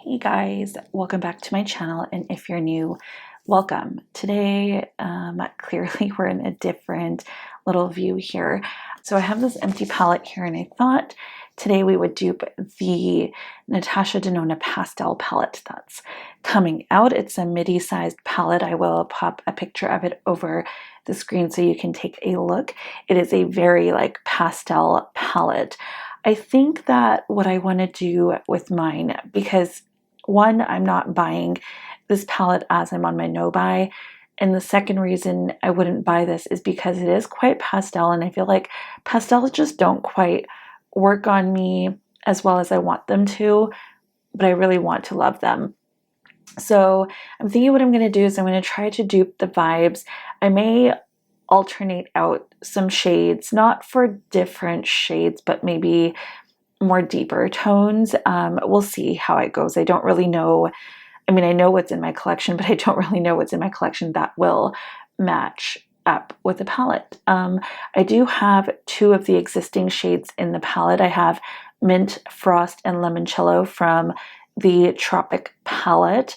Hey guys, welcome back to my channel, and if you're new, welcome. Today, clearly we're in a different little view here. So I have this empty palette here, and I thought today we would dupe the Natasha Denona Pastel palette that's coming out. It's a midi-sized palette. I will pop a picture of it over the screen so you can take a look. It is a very pastel palette. I think that what I want to do with mine, because one, I'm not buying this palette as I'm on my no buy, and the second reason I wouldn't buy this is because it is quite pastel, and I feel like pastels just don't quite work on me as well as I want them to, but I really want to love them. So I'm thinking what I'm going to do is I'm going to try to dupe the vibes. I may alternate out some shades, not for different shades, but maybe more deeper tones. We'll see how it goes. I don't really know. I mean, I know what's in my collection, but I don't really know what's in my collection that will match up with the palette. I do have two of the existing shades in the palette. I have Mint, Frost, and Limoncello from the Tropic palette.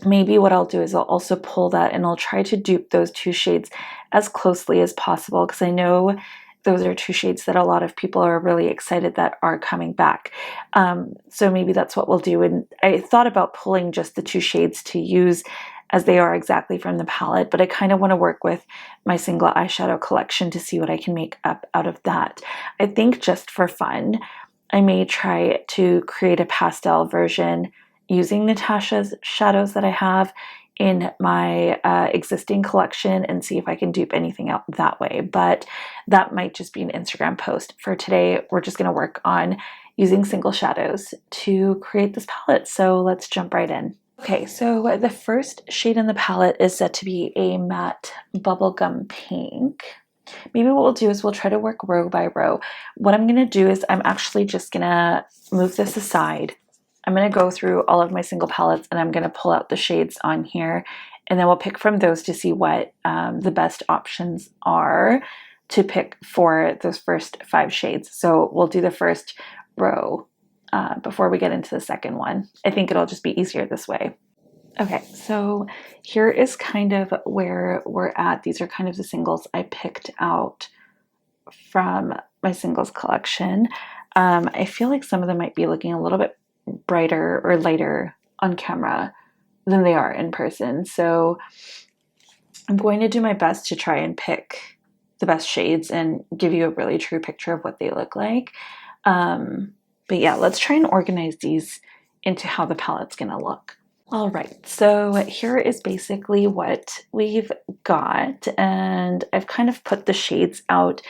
Maybe what I'll do is I'll also pull that and I'll try to dupe those two shades as closely as possible, because I know those are two shades that a lot of people are really excited that are coming back. So maybe that's what we'll do. And I thought about pulling just the two shades to use as they are exactly from the palette, but I kind of want to work with my single eyeshadow collection to see what I can make up out of that. I think just for fun, I may try to create a pastel version using Natasha's shadows that I have in my existing collection and see if I can dupe anything out that way. But that might just be an Instagram post. For today, we're just going to work on using single shadows to create this palette. So let's jump right in. Okay, so the first shade in the palette is set to be a matte bubblegum pink. Maybe what we'll do is we'll try to work row by row. What I'm going to do is I'm actually just going to move this aside. I'm going to go through all of my single palettes and I'm going to pull out the shades on here, and then we'll pick from those to see what the best options are to pick for those first 5 shades. So we'll do the first row before we get into the second one. I think it'll just be easier this way. Okay, so here is kind of where we're at. These are kind of the singles I picked out from my singles collection. I feel like some of them might be looking a little bit brighter or lighter on camera than they are in person. So I'm going to do my best to try and pick the best shades and give you a really true picture of what they look like. But yeah, let's try and organize these into how the palette's gonna look. All right, so here is basically what we've got, and I've kind of put the shades out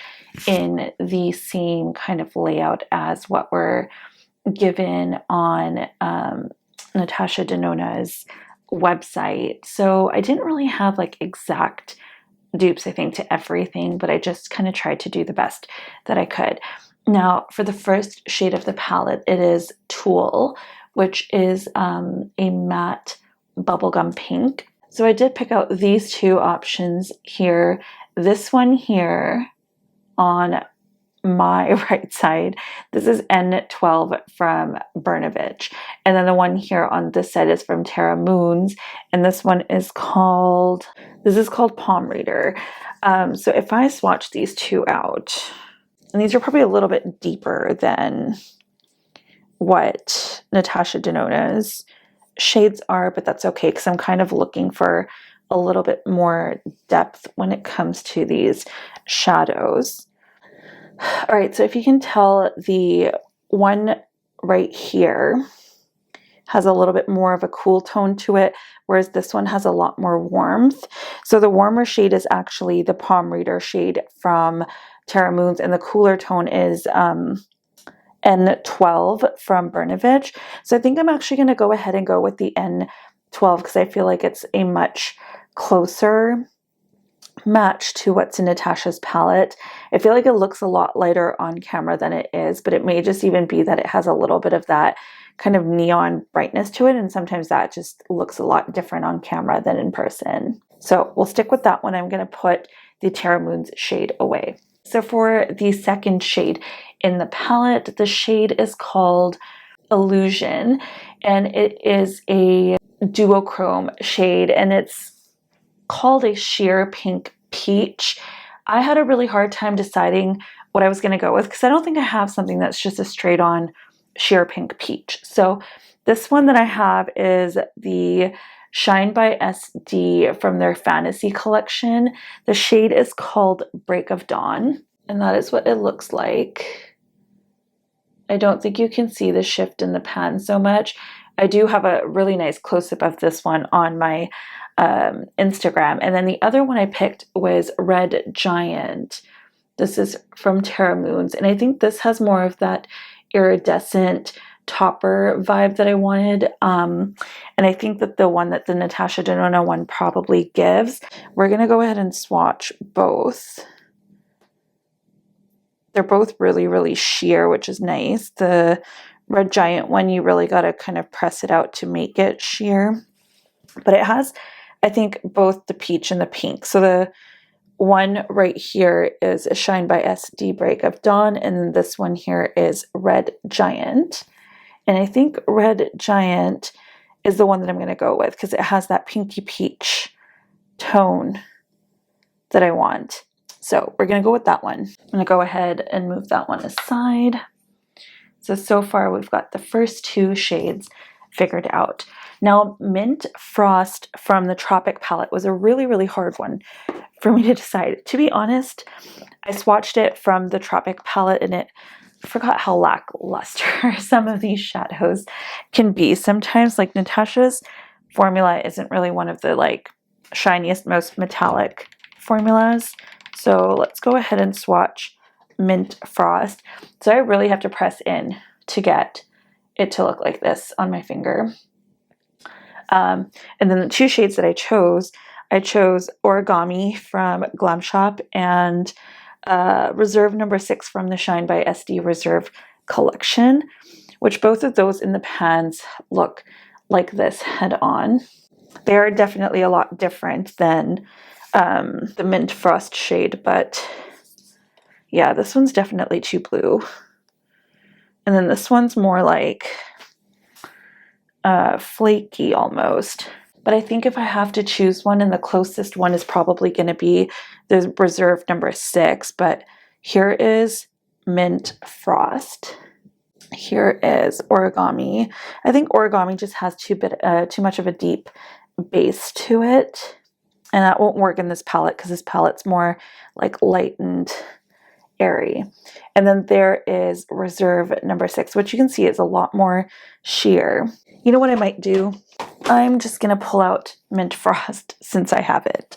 in the same kind of layout as what we're given on Natasha Denona's website. So I didn't really have exact dupes, I think, to everything, but I just kind of tried to do the best that I could. Now, for the first shade of the palette, it is Tulle, which is a matte bubblegum pink. So I did pick out these two options here. This one here on my right side, this is N12 from Bernovich, and then the one here on this side is from Terra Moons, and this one is called Palm Reader. So if I swatch these two out, and these are probably a little bit deeper than what Natasha Denona's shades are, but that's okay because I'm kind of looking for a little bit more depth when it comes to these shadows. All right, so if you can tell, the one right here has a little bit more of a cool tone to it, whereas this one has a lot more warmth. So the warmer shade is actually the Palm Reader shade from Terra Moons, and the cooler tone is N12 from Bernovich. So I think I'm actually going to go ahead and go with the N12 because I feel like it's a much closer match to what's in Natasha's palette. I feel like it looks a lot lighter on camera than it is, but it may just even be that it has a little bit of that kind of neon brightness to it, and sometimes that just looks a lot different on camera than in person. So we'll stick with that one. I'm going to put the Terra Moons shade away. So for the second shade in the palette, the shade is called Illusion, and it is a duochrome shade, and it's called a sheer pink peach. I had a really hard time deciding what I was going to go with because I don't think I have something that's just a straight on sheer pink peach. So this one that I have is the Shine by SD from their Fantasy collection. The shade is called Break of Dawn, and that is what it looks like. I don't think you can see the shift in the pan so much. I do have a really nice close-up of this one on my Instagram. And then the other one I picked was Red Giant. This is from Terra Moons, and I think this has more of that iridescent topper vibe that I wanted. And I think that the one that the Natasha Denona one probably gives. We're going to go ahead and swatch both. They're both really, really sheer, which is nice. The Red Giant one, you really got to kind of press it out to make it sheer. But it has, I think, both the peach and the pink. So the one right here is a Shine by SD Break of Dawn, and then this one here is Red Giant. And I think Red Giant is the one that I'm going to go with because it has that pinky peach tone that I want. So we're going to go with that one. I'm going to go ahead and move that one aside. So far we've got the first two shades figured out. Now, Mint Frost from the Tropic palette was a really, really hard one for me to decide. To be honest, I swatched it from the Tropic palette and I forgot how lackluster some of these shadows can be. Sometimes, like, Natasha's formula isn't really one of the like shiniest, most metallic formulas. So let's go ahead and swatch Mint Frost. So I really have to press in to get it to look like this on my finger. And then the two shades that I chose Origami from Glam Shop and Reserve number 6 from the Shine by SD Reserve collection, which both of those in the pans look like this head on. They are definitely a lot different than the Mint Frost shade, but yeah, this one's definitely too blue. And then this one's more like flaky almost. But I think if I have to choose one, and the closest one is probably going to be the Reserve number 6, but here is Mint Frost. Here is Origami. I think Origami just has too much of a deep base to it, and that won't work in this palette because this palette's more like light and airy. And then there is Reserve number 6, which you can see is a lot more sheer. You know what I might do? I'm just gonna pull out Mint Frost since I have it.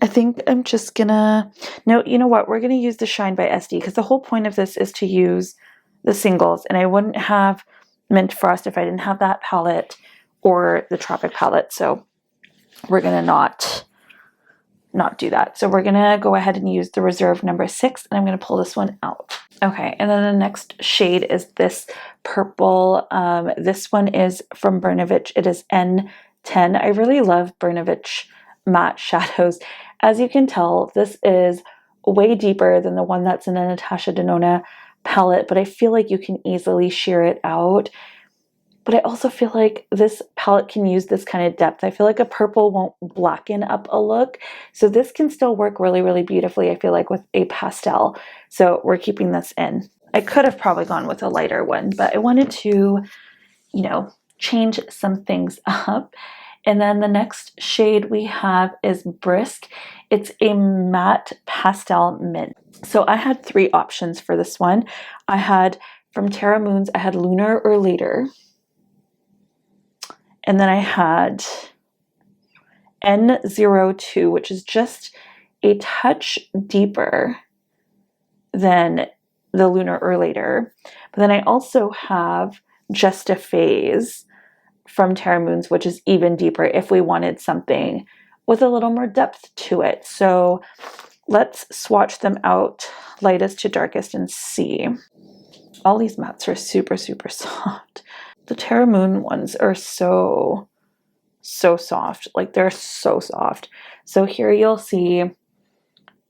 I think I'm just gonna, no, you know what? We're gonna use the Shine by SD because the whole point of this is to use the singles, and I wouldn't have Mint Frost if I didn't have that palette or the Tropic palette. So we're gonna not do that. So we're gonna go ahead and use the Reserve number 6, and I'm gonna pull this one out. Okay, and then the next shade is this purple. This one is from Brnovich. It is N10. I really love Brnovich matte shadows. As you can tell, this is way deeper than the one that's in a Natasha Denona palette, but I feel like you can easily sheer it out. But I also feel like this palette can use this kind of depth. I feel like a purple won't blacken up a look. So this can still work really, really beautifully, I feel like, with a pastel. So we're keeping this in. I could have probably gone with a lighter one, but I wanted to, you know, change some things up. And then the next shade we have is Brisk. It's a matte pastel mint. So I had 3 options for this one. I had, from Terra Moons, I had Lunar or Later. And then I had N02, which is just a touch deeper than the Lunar or Later. But then I also have Just a Phase from Terra Moons, which is even deeper if we wanted something with a little more depth to it. So let's swatch them out, lightest to darkest, and see. All these mattes are super, super soft. The Terra Moon ones are so soft. Like, they're so soft. So here you'll see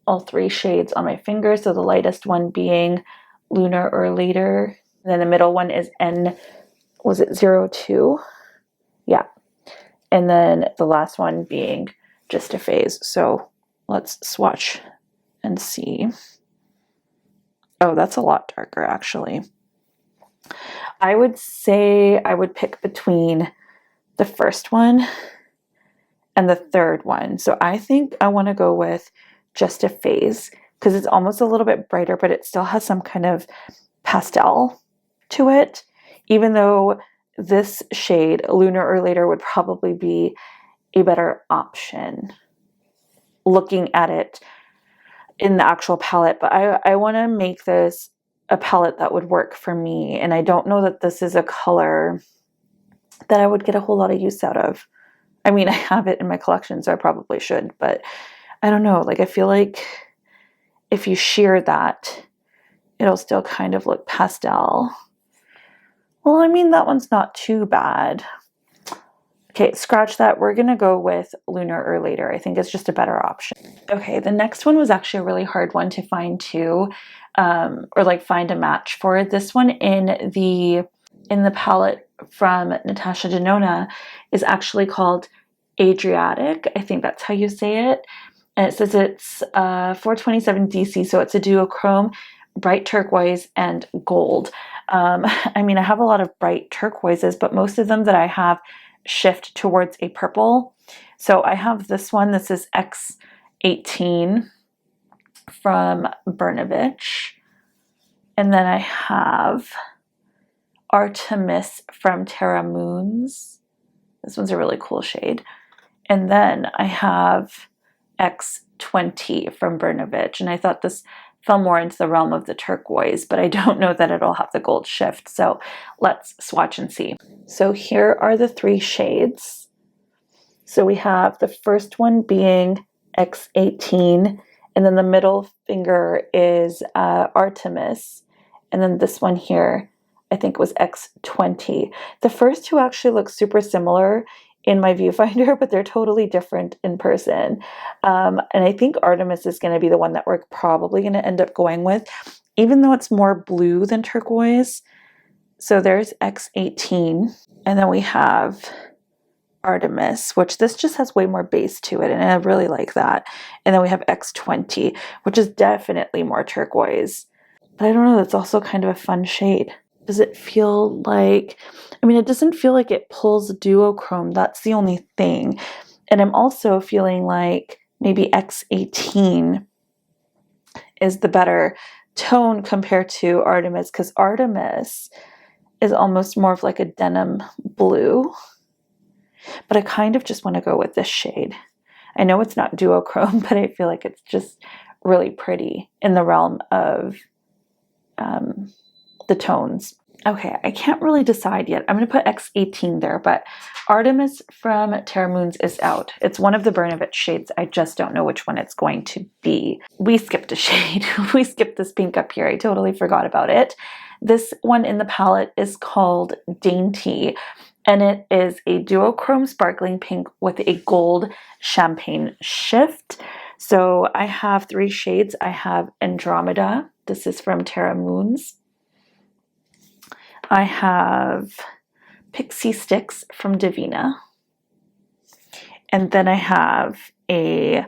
all 3 shades on my finger. So the lightest one being Lunar or Later. And then the middle one is N was it 02? Yeah. And then the last one being Just a Phase. So let's swatch and see. Oh, that's a lot darker actually. I would say I would pick between the first one and the third one. So I think I want to go with Just a Phase because it's almost a little bit brighter, but it still has some kind of pastel to it, even though this shade, Lunar or Later, would probably be a better option looking at it in the actual palette. But I want to make this a palette that would work for me, and I don't know that this is a color that I would get a whole lot of use out of. I mean, I have it in my collection, so I probably should, but I don't know. Like, I feel like if you shear that, it'll still kind of look pastel. Well, I mean, that one's not too bad. Okay, scratch that. We're gonna go with Lunar or Later. I think it's just a better option. Okay, the next one was actually a really hard one to find too, or like find a match for. This one in the palette from Natasha Denona is actually called Adriatic. I think that's how you say it. And it says it's 427 DC, so it's a duochrome, bright turquoise and gold. I mean, I have a lot of bright turquoises, but most of them that I have shift towards a purple. So I have this one. This is X18 from Brnovich. And then I have Artemis from Terra Moons. This one's a really cool shade. And then I have X20 from Brnovich. And I thought this fell more into the realm of the turquoise, but I don't know that it'll have the gold shift. So let's swatch and see. So here are the three shades. So we have the first one being X18, and then the middle finger is Artemis. And then this one here, I think was X20. The first two actually look super similar in my viewfinder, but they're totally different in person. And I think Artemis is going to be the one that we're probably going to end up going with, even though it's more blue than turquoise. So there's X18, and then we have Artemis, which this just has way more base to it, and I really like that. And then we have X20, which is definitely more turquoise. But I don't know, that's also kind of a fun shade. Does it feel like, I mean, it doesn't feel like it pulls duochrome. That's the only thing. And I'm also feeling like maybe X18 is the better tone compared to Artemis, because Artemis is almost more of like a denim blue. But I kind of just want to go with this shade. I know it's not duochrome, but I feel like it's just really pretty in the realm of the tones. Okay, I can't really decide yet. I'm going to put X18 there, but Artemis from Terra Moons is out. It's one of the Brnovich shades. I just don't know which one it's going to be. We skipped a shade. We skipped this pink up here. I totally forgot about it. This one in the palette is called Dainty, and it is a duochrome sparkling pink with a gold champagne shift. So I have three shades. I have Andromeda. This is from Terra Moons. I have Pixie Sticks from Divina. And then I have a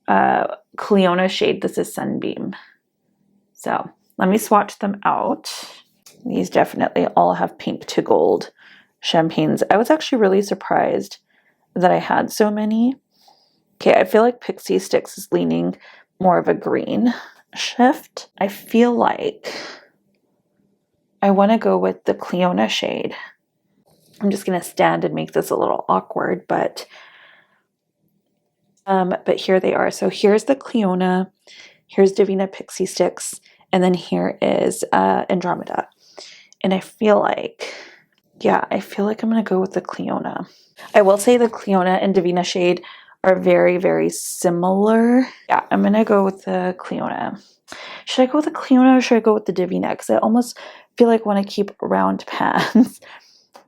Cleona shade. This is Sunbeam. So let me swatch them out. These definitely all have pink to gold champagnes. I was actually really surprised that I had so many. Okay, I feel like Pixie Sticks is leaning more of a green shift. I feel like I want to go with the Cleona shade. I'm just going to stand and make this a little awkward, but here they are. So here's the Cleona, here's Divina Pixie Sticks, and then here is Andromeda. And I feel like, yeah, I feel like I'm going to go with the Cleona. I will say the Cleona and Divina shade are very, very similar. Yeah, I'm going to go with the Cleona. Should I go with the Cleona or should I go with the Divina? Because I almost feel like I want to keep round pans.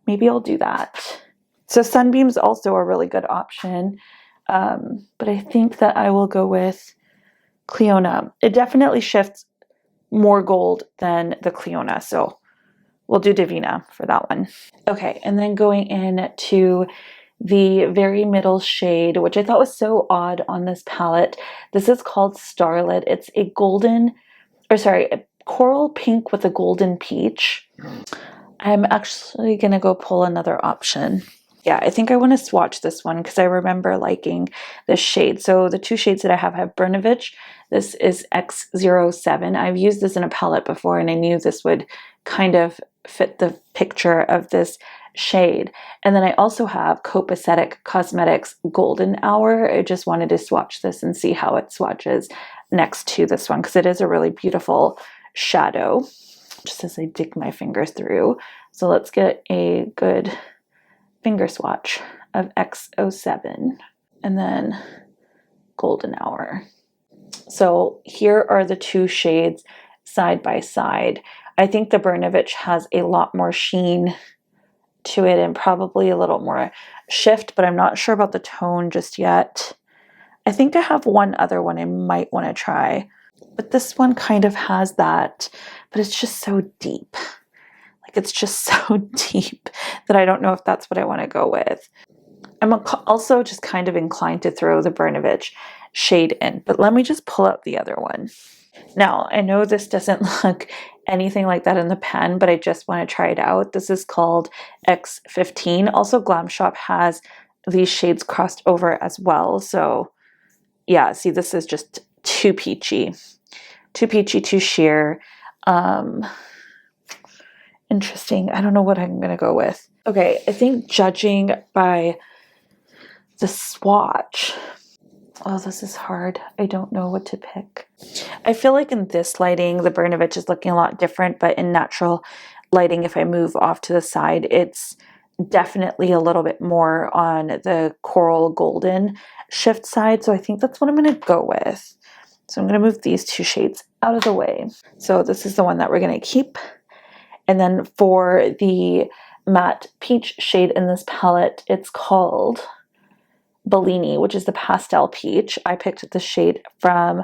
Maybe I'll do that. So Sunbeam's also a really good option. But I think that I will go with Cleona. It definitely shifts more gold than the Cleona. So we'll do Divina for that one. Okay, and then going in to the very middle shade, which I thought was so odd on this palette. This is called Starlit. It's a a coral pink with a golden peach. I'm actually gonna go pull another option. Yeah, I think I want to swatch this one because I remember liking this shade. So the two shades that I have Brnovich. This is X07. I've used this in a palette before and I knew this would kind of fit the picture of this shade. And then I also have Copacetic Cosmetics Golden Hour. I just wanted to swatch this and see how it swatches next to this one because it is a really beautiful shadow, just as I dig my fingers through. So let's get a good finger swatch of X07 and then Golden Hour. So here are the two shades side by side. I think the Brnovich has a lot more sheen to it and probably a little more shift, but I'm not sure about the tone just yet. I think I have one other one I might want to try, but this one kind of has that, but it's just so deep. Like it's just so deep that I don't know if that's what I want to go with. I'm also just kind of inclined to throw the Brnovich shade in, but let me just pull out the other one. Now, I know this doesn't look anything like that in the pen, but I just want to try it out. This is called X15. Also, Glam Shop has these shades crossed over as well. So yeah, see, this is just too peachy, too sheer. Interesting. I don't know what I'm going to go with. Okay, I think judging by the swatch, oh, this is hard. I don't know what to pick. I feel like in this lighting, the Brnovich is looking a lot different, but in natural lighting, if I move off to the side, it's definitely a little bit more on the coral golden shift side. So I think that's what I'm going to go with. So I'm going to move these two shades out of the way. So this is the one that we're going to keep. And then for the matte peach shade in this palette, it's called Bellini, which is the pastel peach. I picked the shade from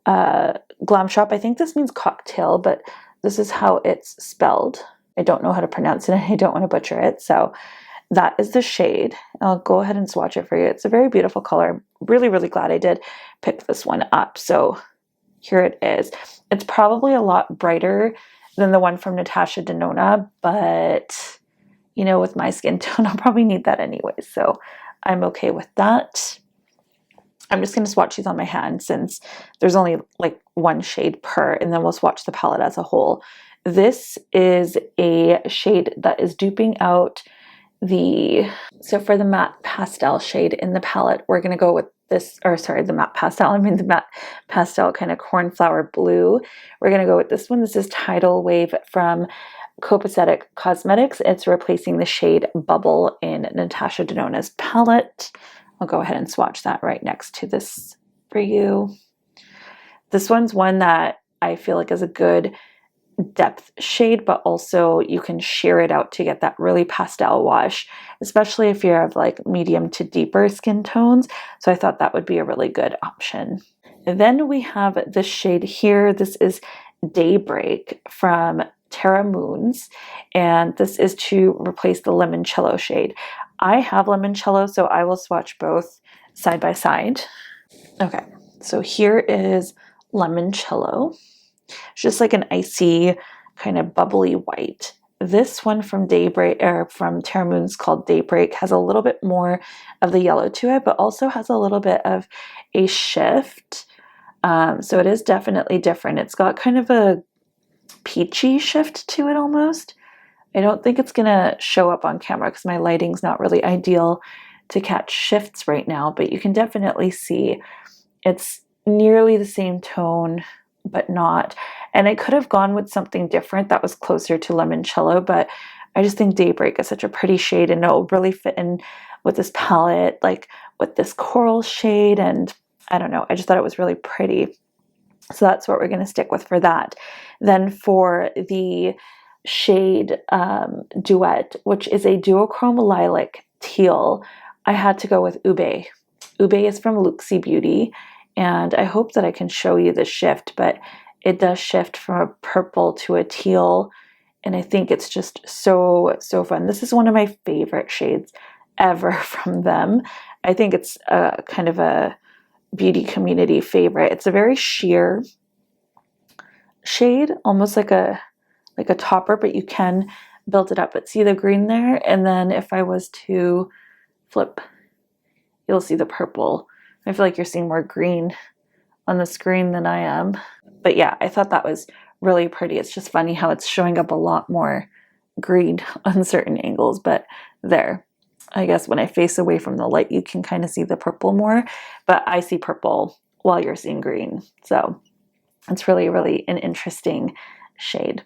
Glam Shop. I think this means cocktail, but this is how it's spelled. I don't know how to pronounce it and I don't want to butcher it. So that is the shade. I'll go ahead and swatch it for you. It's a very beautiful color. I'm really, really glad I did pick this one up. So here it is. It's probably a lot brighter than the one from Natasha Denona, but you know, with my skin tone, I'll probably need that anyway. So I'm okay with that. I'm just going to swatch these on my hand since there's only like one shade per, and then we'll swatch the palette as a whole. This is a shade that is duping out so for the matte pastel shade in the palette, we're going to go with this, or sorry, the matte pastel, the matte pastel kind of cornflower blue. We're going to go with this one. This is Tidal Wave from Copacetic Cosmetics. It's replacing the shade Bubble in Natasha Denona's palette. I'll go ahead and swatch that right next to this for you. This one's one that I feel like is a good depth shade, but also you can sheer it out to get that really pastel wash, especially if you're of like medium to deeper skin tones. So I thought that would be a really good option. And then we have this shade here. This is Daybreak from Terra Moons, and this is to replace the Limoncello shade. I have Limoncello, so I will swatch both side by side. Okay, so here is Limoncello. It's just like an icy, kind of bubbly white. This one from Daybreak, or from Terra Moons, called Daybreak, has a little bit more of the yellow to it, but also has a little bit of a shift. So it is definitely different. It's got kind of a peachy shift to it almost. I don't think it's gonna show up on camera because my lighting's not really ideal to catch shifts right now, but you can definitely see it's nearly the same tone, but not. And I could have gone with something different that was closer to Limoncello, but I just think Daybreak is such a pretty shade and it'll really fit in with this palette, like with this coral shade, and I don't know, I just thought it was really pretty. So that's what we're going to stick with for that. Then for the shade Duet, which is a duochrome lilac teal, I had to go with Ube. Ube is from Luxie Beauty, and I hope that I can show you the shift, but it does shift from a purple to a teal And I think it's just so, so fun. This is one of my favorite shades ever from them. I think it's a kind of a beauty community favorite. It's a very sheer shade, almost like a topper, but you can build it up. But see the green there? And then if I was to flip, you'll see the purple. I feel like you're seeing more green on the screen than I am. But yeah, I thought that was really pretty. It's just funny how it's showing up a lot more green on certain angles, but there. I guess when I face away from the light, you can kind of see the purple more, but I see purple while you're seeing green. So it's really, really an interesting shade.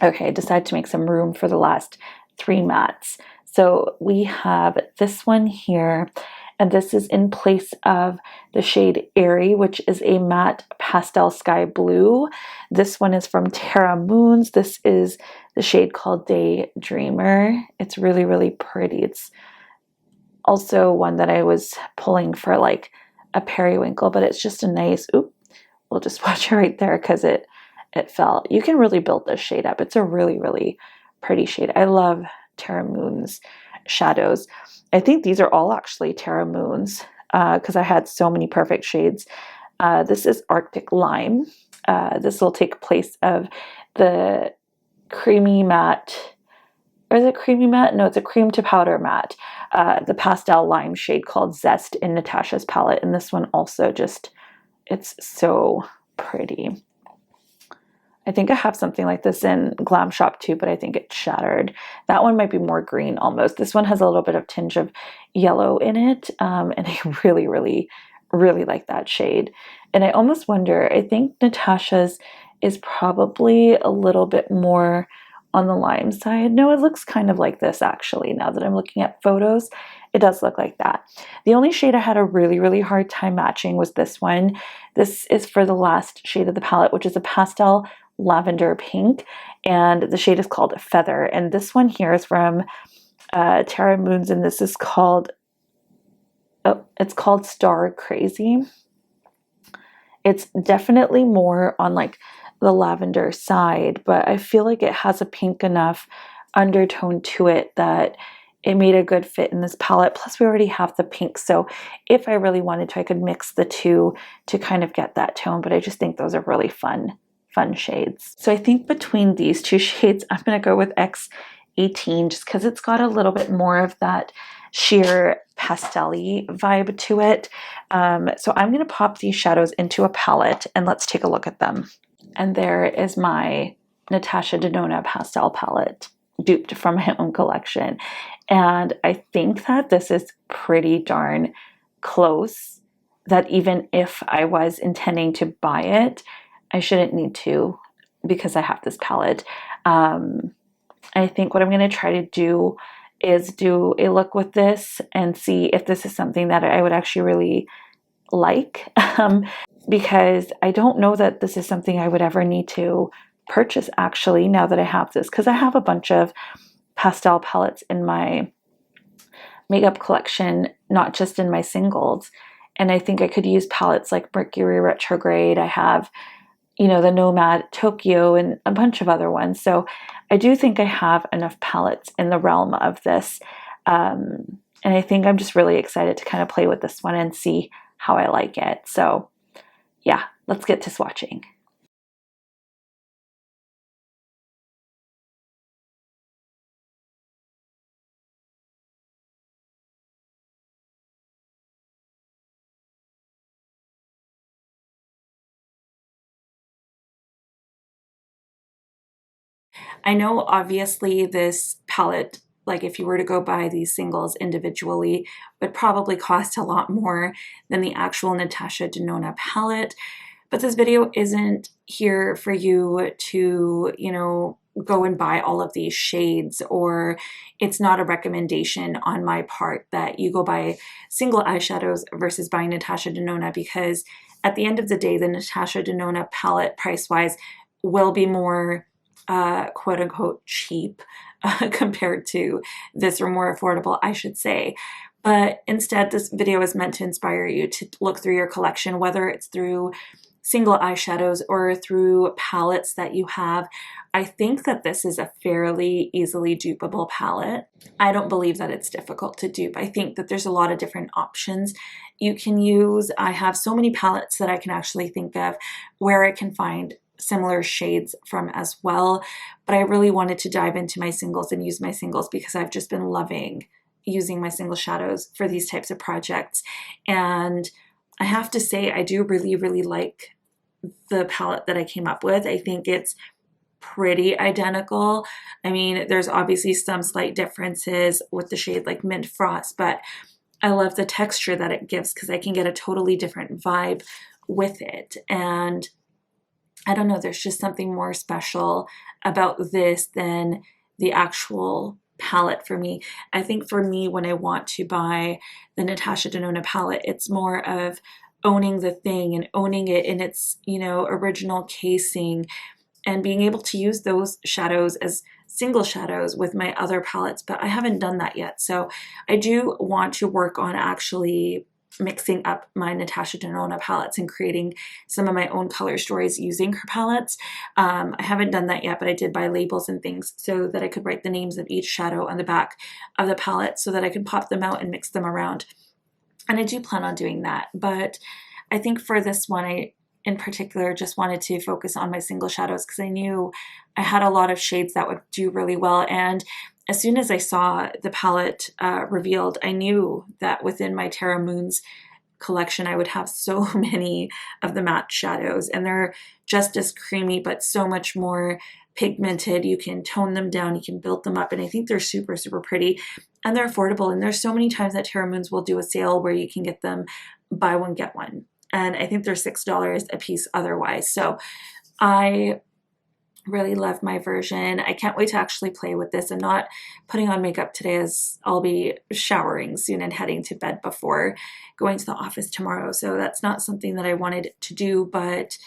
Okay, I decided to make some room for the last 3 mattes. So we have this one here, and this is in place of the shade Airy, which is a matte pastel sky blue. This one is from Terra Moons. This is the shade called Daydreamer. It's really, really pretty. It's also one that I was pulling for like a periwinkle, but it's just a nice, oop, we'll just watch it right there because it fell. You can really build this shade up. It's a really, really pretty shade. I love Terra Moons shadows. I think these are all actually Terra Moons because I had so many perfect shades. This is Arctic Lime. This will take place of the creamy matte, or is it creamy matte? No, it's a cream to powder matte. The pastel lime shade called Zest in Natasha's palette. And this one also just, it's so pretty. I think I have something like this in Glam Shop too, but I think it's shattered. That one might be more green almost. This one has a little bit of tinge of yellow in it. And I really, really, really like that shade. And I almost wonder, I think Natasha's is probably a little bit more on the lime side. No, it looks kind of like this actually. Now that I'm looking at photos, it does look like that. The only shade I had a really, really hard time matching was this one. This is for the last shade of the palette, which is a pastel lavender pink, and the shade is called Feather. And this one here is from Terra Moons, and this is called, oh, it's called Star Crazy. It's definitely more on like the lavender side, but I feel like it has a pink enough undertone to it that it made a good fit in this palette. Plus we already have the pink, so if I really wanted to, I could mix the two to kind of get that tone, but I just think those are really fun shades. So I think between these two shades, I'm going to go with X18 just because it's got a little bit more of that sheer pastel-y vibe to it. So I'm going to pop these shadows into a palette and let's take a look at them. And there is my Natasha Denona Pastel palette, duped from my own collection. And I think that this is pretty darn close, that even if I was intending to buy it, I shouldn't need to because I have this palette. I think what I'm going to try to do is do a look with this and see if this is something that I would actually really like. Because I don't know that this is something I would ever need to purchase actually now that I have this, because I have a bunch of pastel palettes in my makeup collection, not just in my singles. And I think I could use palettes like Mercury Retrograde. I have, you know, the Nomad Tokyo and a bunch of other ones. So I do think I have enough palettes in the realm of this. And I think I'm just really excited to kind of play with this one and see how I like it. So yeah, let's get to swatching. I know obviously this palette, like if you were to go buy these singles individually, would probably cost a lot more than the actual Natasha Denona palette. But this video isn't here for you to, you know, go and buy all of these shades, or it's not a recommendation on my part that you go buy single eyeshadows versus buying Natasha Denona, because at the end of the day, the Natasha Denona palette price-wise will be more quote-unquote cheap compared to this, or more affordable, I should say. But instead, this video is meant to inspire you to look through your collection, whether it's through single eyeshadows or through palettes that you have, I think that this is a fairly easily dupeable palette. I don't believe that it's difficult to dupe. I think that there's a lot of different options you can use. I have so many palettes that I can actually think of where I can find similar shades from as well, but I really wanted to dive into my singles and use my singles because I've just been loving using my single shadows for these types of projects. And I have to say, I do really, really like the palette that I came up with. I think it's pretty identical. I mean, there's obviously some slight differences with the shade like Mint Frost, but I love the texture that it gives because I can get a totally different vibe with it. And I don't know, there's just something more special about this than the actual palette for me. I think for me, when I want to buy the Natasha Denona palette, it's more of owning the thing and owning it in its, you know, original casing and being able to use those shadows as single shadows with my other palettes, but I haven't done that yet. So I do want to work on actually mixing up my Natasha Denona palettes and creating some of my own color stories using her palettes. I haven't done that yet, but I did buy labels and things so that I could write the names of each shadow on the back of the palette so that I could pop them out and mix them around. And I do plan on doing that. But I think for this one, I in particular just wanted to focus on my single shadows because I knew I had a lot of shades that would do really well. And as soon as I saw the palette revealed, I knew that within my Terra Moons collection, I would have so many of the matte shadows, and they're just as creamy, but so much more pigmented. You can tone them down, you can build them up, and I think they're super, super pretty, and they're affordable. And there's so many times that Terra Moons will do a sale where you can get them buy one, get one. And I think they're $6 a piece otherwise. So I really love my version. I can't wait to actually play with this. I'm not putting on makeup today as I'll be showering soon and heading to bed before going to the office tomorrow. So that's not something that I wanted to do, but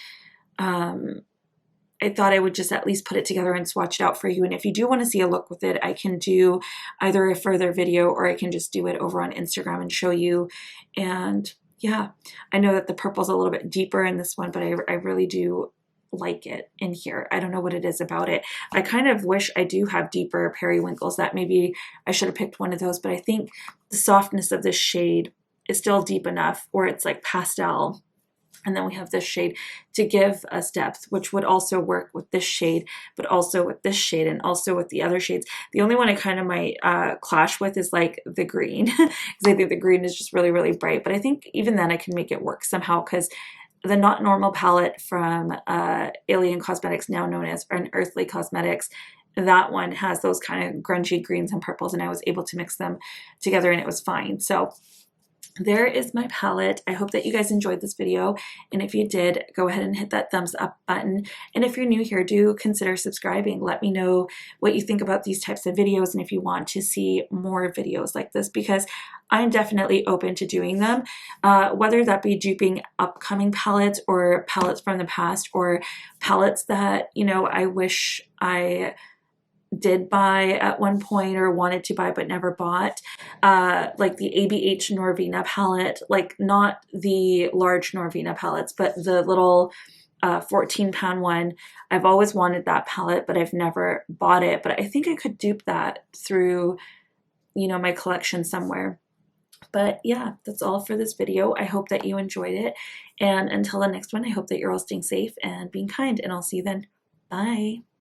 I thought I would just at least put it together and swatch it out for you. And if you do want to see a look with it, I can do either a further video or I can just do it over on Instagram and show you. And yeah, I know that the purple's a little bit deeper in this one, but I really do like it in here. I don't know what it is about it. I kind of wish I do have deeper periwinkles, that maybe I should have picked one of those, but I think the softness of this shade is still deep enough where it's like pastel. And then we have this shade to give us depth, which would also work with this shade, but also with this shade and also with the other shades. The only one I kind of might clash with is like the green, because I think the green is just really, really bright. But I think even then I can make it work somehow, because the Not Normal palette from Alien Cosmetics, now known as Unearthly Cosmetics, that one has those kind of grungy greens and purples, and I was able to mix them together and it was fine. So there is my palette. I hope that you guys enjoyed this video, and if you did, go ahead and hit that thumbs up button. And if you're new here, do consider subscribing. Let me know what you think about these types of videos and if you want to see more videos like this, because I'm definitely open to doing them, whether that be duping upcoming palettes or palettes from the past or palettes that, you know, I wish I did buy at one point or wanted to buy but never bought, like the ABH Norvina palette, like not the large Norvina palettes, but the little 14-pound one. I've always wanted that palette, but I've never bought it. But I think I could dupe that through, you know, my collection somewhere. But yeah, that's all for this video. I hope that you enjoyed it. And until the next one, I hope that you're all staying safe and being kind, and I'll see you then. Bye.